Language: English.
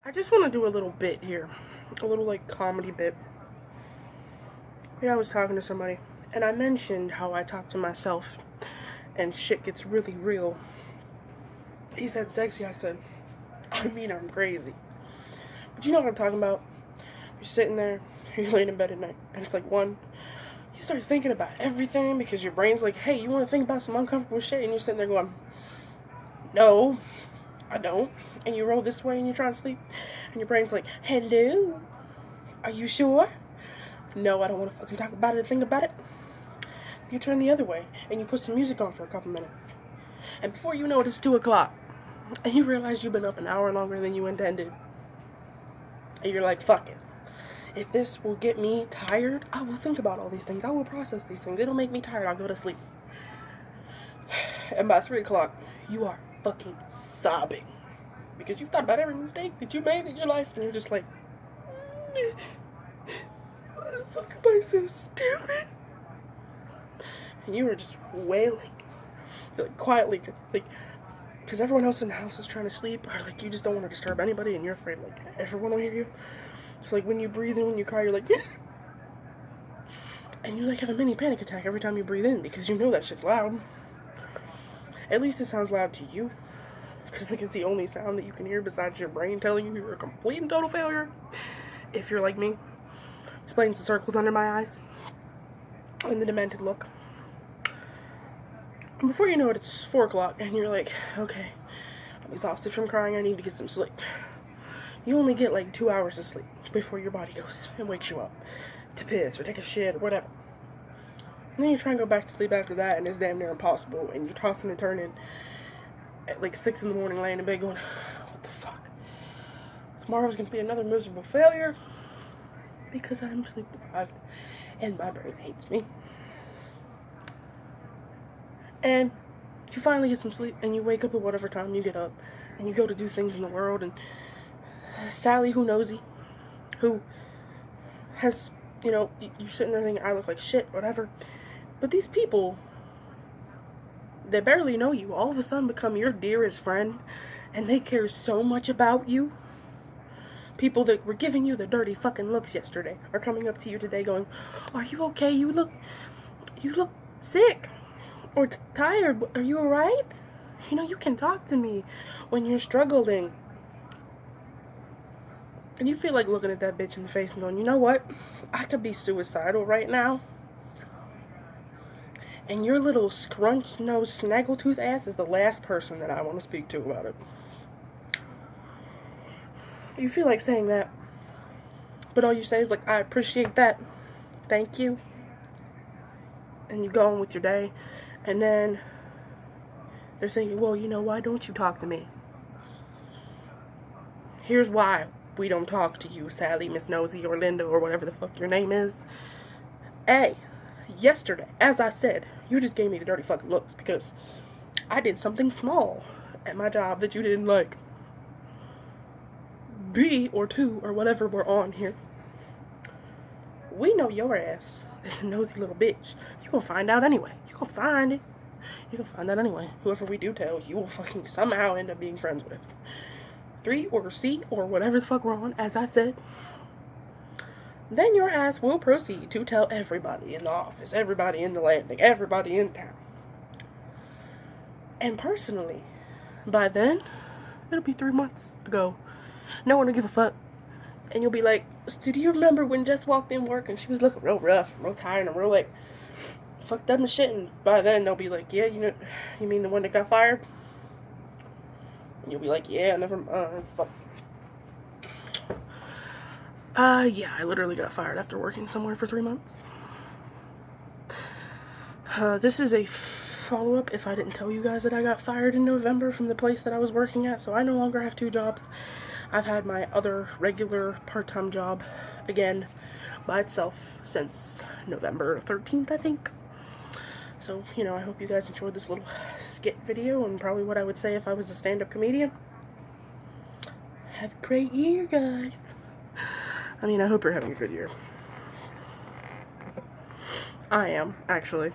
I just want to do a little bit here. A little, like, comedy bit. Yeah, I was talking to somebody, and I mentioned how I talk to myself, and shit gets really real. He said, sexy. I said, I mean, I'm crazy. But you know what I'm talking about? You're sitting there, you're laying in bed at night, and it's like 1, you start thinking about everything because your brain's like, hey, you want to think about some uncomfortable shit? And you're sitting there going, no, I don't. And you roll this way and you're trying to sleep, and your brain's like, hello, are you sure? No, I don't want to fucking talk about it and think about it. You turn the other way and you put some music on for a couple minutes, and before you know it, it's 2 o'clock, and you realize you've been up an hour longer than you intended, and you're like, fuck it. If this will get me tired, I will think about all these things. I will process these things. It'll make me tired. I'll go to sleep. And by 3 o'clock, you are fucking sobbing because you've thought about every mistake that you made in your life, and you're just like, why the fuck am I so stupid? And you were just wailing, like, quietly, like, because everyone else in the house is trying to sleep, or like you just don't want to disturb anybody, and you're afraid like everyone will hear you. So like when you breathe in, when you cry, you're like, and you like have a mini panic attack every time you breathe in because you know that shit's loud. At least it sounds loud to you, because like it's the only sound that you can hear besides your brain telling you you're a complete and total failure. If you're like me, explains the circles under my eyes and the demented look. And before you know it, it's 4 o'clock, and you're like, okay, I'm exhausted from crying, I need to get some sleep. You only get like 2 hours of sleep before your body goes and wakes you up to piss or take a shit or whatever. And then you try and go back to sleep after that, and it's damn near impossible, and you're tossing and turning at like 6 in the morning, laying in bed going, what the fuck? Tomorrow's gonna be another miserable failure because I'm sleep deprived and my brain hates me. And you finally get some sleep, and you wake up at whatever time you get up, and you go to do things in the world, and Sally, who nosy, who has, you know, you're sitting there thinking, I look like shit, whatever. But these people, they barely know you, all of a sudden become your dearest friend, and they care so much about you. People that were giving you the dirty fucking looks yesterday are coming up to you today going, are you okay? You look sick. Or tired. Are you alright? You know, you can talk to me when you're struggling. And you feel like looking at that bitch in the face and going, you know what? I could be suicidal right now. And your little scrunch-nosed, snaggletooth ass is the last person that I want to speak to about it. You feel like saying that, but all you say is like, I appreciate that. Thank you. And you go on with your day. And then they're thinking, well, you know, why don't you talk to me? Here's why we don't talk to you, Sally, Miss Nosy, or Linda, or whatever the fuck your name is. A, yesterday, as I said, you just gave me the dirty fucking looks because I did something small at my job that you didn't like. B, or 2, or whatever we're on here, we know your ass is a nosy little bitch. You gonna find out anyway. You gonna find it. You gonna find out anyway. Whoever we do tell, you will fucking somehow end up being friends with. 3, or C, or whatever the fuck we're on, as I said. Then your ass will proceed to tell everybody in the office, everybody in the landing, everybody in town. And personally, by then, it'll be 3 months ago. No one will give a fuck. And you'll be like, Stu, do you remember when Jess walked in work and she was looking real rough, real tired, and real like fucked up and shit? And by then they'll be like, yeah, you know, you mean the one that got fired? And you'll be like, yeah, never mind. Fuck. Yeah, I literally got fired after working somewhere for 3 months. This is a follow-up if I didn't tell you guys that I got fired in November from the place that I was working at, so I no longer have 2 jobs. I've had my other regular part-time job again by itself since November 13th, I think. So, you know, I hope you guys enjoyed this little skit video and probably what I would say if I was a stand-up comedian. Have a great year, guys. I mean, I hope you're having a good year. I am, actually.